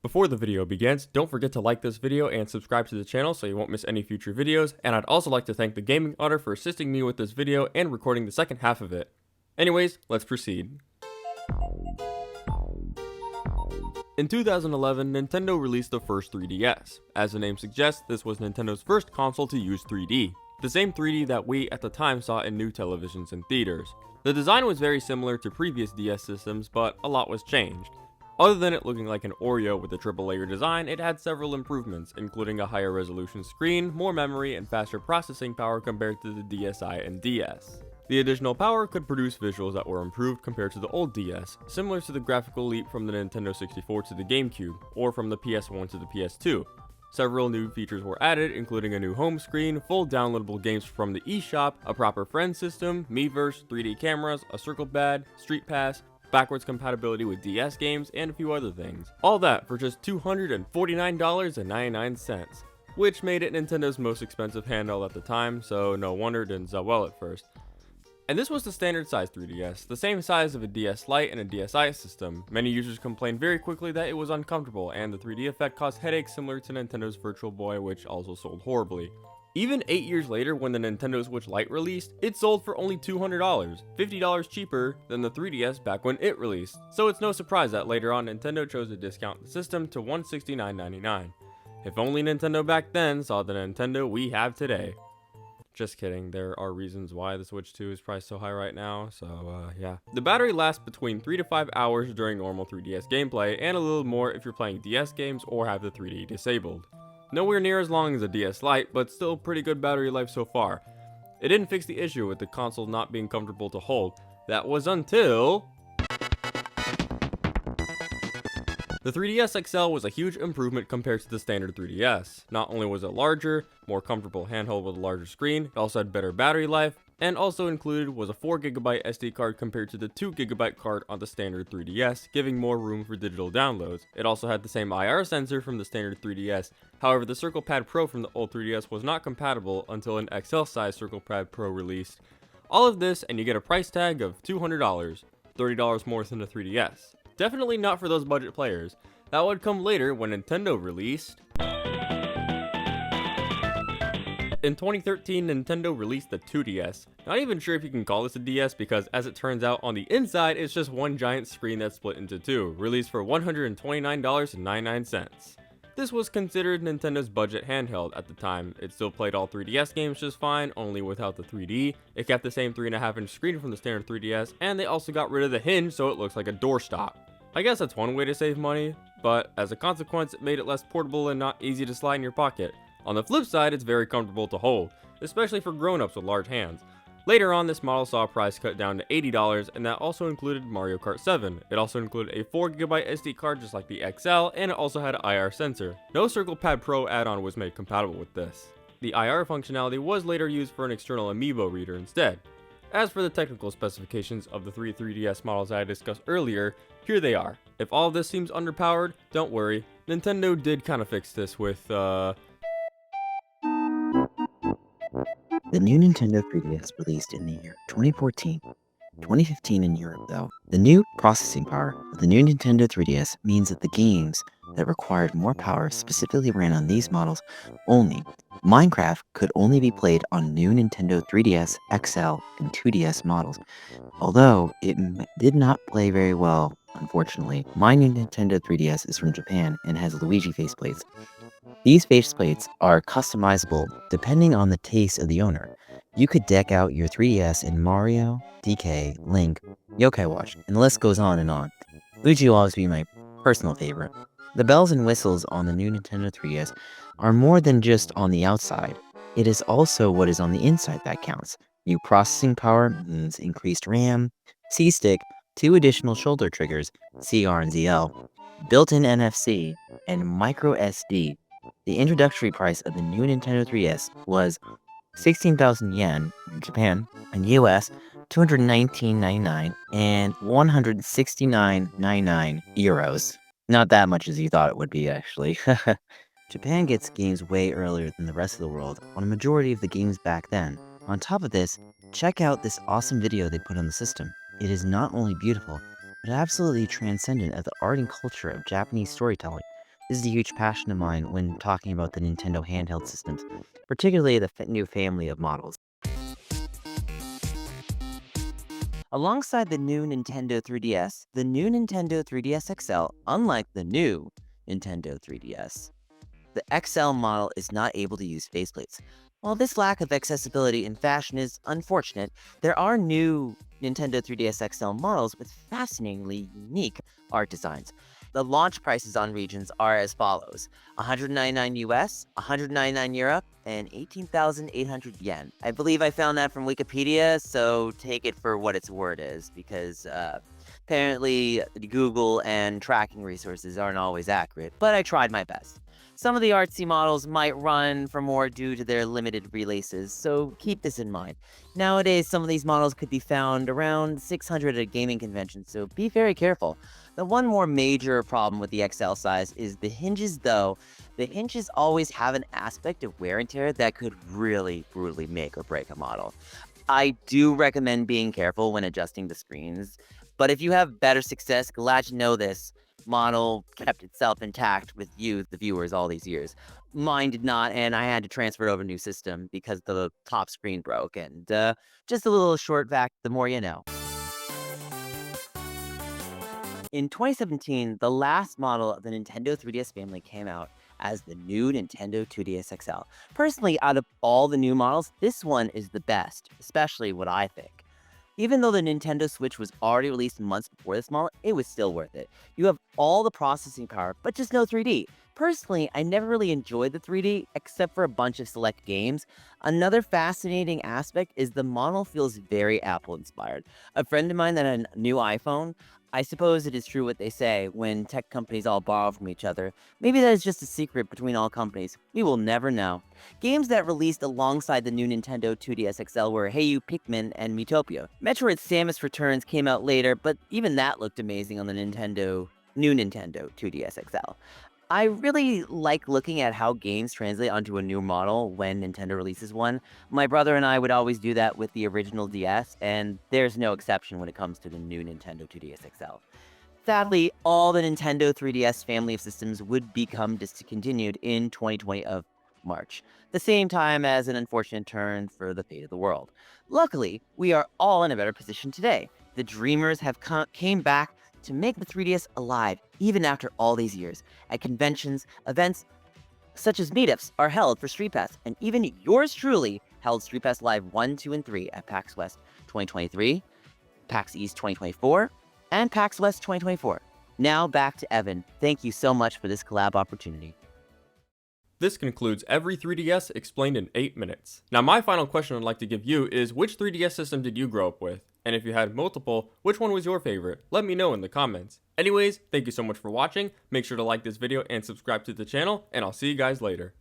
Before the video begins, don't forget to like this video and subscribe to the channel so you won't miss any future videos, and I'd also like to thank the Gaming Otter for assisting me with this video and recording the second half of it. Anyways, let's proceed. In 2011, Nintendo released the first 3DS. As the name suggests, this was Nintendo's first console to use 3D. The same 3D that we at the time saw in new televisions and theaters. The design was very similar to previous DS systems, but a lot was changed. Other than it looking like an Oreo with a triple layer design, it had several improvements, including a higher resolution screen, more memory, and faster processing power compared to the DSi and DS. The additional power could produce visuals that were improved compared to the old DS, similar to the graphical leap from the Nintendo 64 to the GameCube, or from the PS1 to the PS2. Several new features were added, including a new home screen, full downloadable games from the eShop, a proper friend system, Miiverse, 3D cameras, a circle pad, Street Pass, backwards compatibility with DS games, and a few other things. All that for just $249.99, which made it Nintendo's most expensive handheld at the time, so no wonder it didn't sell well at first. And this was the standard size 3DS, the same size of a DS Lite and a DSi system. Many users complained very quickly that it was uncomfortable, and the 3D effect caused headaches similar to Nintendo's Virtual Boy, which also sold horribly. Even 8 years later, when the Nintendo Switch Lite released, it sold for only $200, $50 cheaper than the 3DS back when it released. So it's no surprise that later on Nintendo chose to discount the system to $169.99. If only Nintendo back then saw the Nintendo we have today. Just kidding, there are reasons why the Switch 2 is priced so high right now, so yeah. The battery lasts between 3 to 5 hours during normal 3DS gameplay, and a little more if you're playing DS games or have the 3D disabled. Nowhere near as long as a DS Lite, but still pretty good battery life so far. It didn't fix the issue with the console not being comfortable to hold. That was until the 3DS XL was a huge improvement compared to the standard 3DS. Not only was it larger, more comfortable handheld with a larger screen, it also had better battery life, and also included was a 4GB SD card compared to the 2GB card on the standard 3DS, giving more room for digital downloads. It also had the same IR sensor from the standard 3DS, however the Circle Pad Pro from the old 3DS was not compatible until an XL size Circle Pad Pro released. All of this and you get a price tag of $200, $30 more than the 3DS. Definitely not for those budget players. That would come later when Nintendo released. In 2013, Nintendo released the 2DS. Not even sure if you can call this a DS because as it turns out on the inside it's just one giant screen that's split into two, released for $129.99. This was considered Nintendo's budget handheld at the time. It still played all 3DS games just fine, only without the 3D. It kept the same 3.5-inch screen from the standard 3DS, and they also got rid of the hinge so it looks like a doorstop. I guess that's one way to save money, but as a consequence it made it less portable and not easy to slide in your pocket. On the flip side, it's very comfortable to hold, especially for grown-ups with large hands. Later on, this model saw a price cut down to $80, and that also included Mario Kart 7. It also included a 4GB SD card just like the XL, and it also had an IR sensor. No Circle Pad Pro add-on was made compatible with this. The IR functionality was later used for an external Amiibo reader instead. As for the technical specifications of the three 3DS models I discussed earlier, here they are. If all of this seems underpowered, don't worry, Nintendo did kind of fix this with, The new Nintendo 3DS released in the year 2014. 2015 in Europe, though. The new processing power of the new Nintendo 3DS means that the games that required more power specifically ran on these models only. Minecraft could only be played on new Nintendo 3DS, XL, and 2DS models, although it did not play very well, unfortunately. My new Nintendo 3DS is from Japan and has Luigi faceplates. These faceplates are customizable depending on the taste of the owner. You could deck out your 3DS in Mario, DK, Link, Yokai Watch, and the list goes on and on. Luigi will always be my personal favorite. The bells and whistles on the new Nintendo 3DS are more than just on the outside. It is also what is on the inside that counts. New processing power means increased RAM, C-Stick, 2 additional shoulder triggers, CR and ZL, built-in NFC, and micro SD. The introductory price of the new Nintendo 3DS was 16,000 yen in Japan and US $219.99 and 169.99 euros. Not that much as you thought it would be, actually. Japan gets games way earlier than the rest of the world on a majority of the games back then. On top of this, check out this awesome video they put on the system. It is not only beautiful, but absolutely transcendent of the art and culture of Japanese storytelling. This is a huge passion of mine when talking about the Nintendo handheld systems, particularly the new family of models. Alongside the new Nintendo 3DS, the new Nintendo 3DS XL, unlike the new Nintendo 3DS, the XL model is not able to use faceplates. While this lack of accessibility in fashion is unfortunate, there are new Nintendo 3DS XL models with fascinatingly unique art designs. The launch prices on regions are as follows: 199 US, 199 Europe, and 18,800 yen. I believe I found that from Wikipedia, so take it for what its word is, because apparently Google and tracking resources aren't always accurate, but I tried my best. Some of the artsy models might run for more due to their limited releases, so keep this in mind. Nowadays, some of these models could be found around 600 at gaming conventions, so be very careful. The one more major problem with the XL size is the hinges, though. The hinges always have an aspect of wear and tear that could really brutally make or break a model. I do recommend being careful when adjusting the screens, but if you have better success, glad to know this model kept itself intact with you, the viewers, all these years. Mine did not, and I had to transfer it over to a new system because the top screen broke. And just a little short fact, the more you know. In 2017, the last model of the Nintendo 3DS family came out as the new Nintendo 2DS XL. Personally, out of all the new models, this one is the best, especially what I think. Even though the Nintendo Switch was already released months before this model, it was still worth it. You have all the processing power, but just no 3D. Personally, I never really enjoyed the 3D, except for a bunch of select games. Another fascinating aspect is the model feels very Apple-inspired. A friend of mine that had a new iPhone, I suppose it is true what they say when tech companies all borrow from each other. Maybe that is just a secret between all companies. We will never know. Games that released alongside the new Nintendo 2DS XL were Hey You, Pikmin, and Miitopia. Metroid Samus Returns came out later, but even that looked amazing on the new Nintendo 2DS XL. I really like looking at how games translate onto a new model when Nintendo releases one. My brother and I would always do that with the original DS, and there's no exception when it comes to the new Nintendo 2DS XL. Sadly, all the Nintendo 3DS family of systems would become discontinued in 2020 of March, the same time as an unfortunate turn for the fate of the world. Luckily, we are all in a better position today. The Dreamers have came back to make the 3DS alive, even after all these years. At conventions, events such as meetups are held for Street Pass, and even yours truly held Street Pass Live 1, 2, and 3 at PAX West 2023, PAX East 2024, and PAX West 2024. Now back to Evan. Thank you so much for this collab opportunity. This concludes every 3DS explained in 8 minutes. Now my final question I'd like to give you is, which 3DS system did you grow up with? And if you had multiple, which one was your favorite? Let me know in the comments. Anyways, thank you so much for watching. Make sure to like this video and subscribe to the channel, and I'll see you guys later.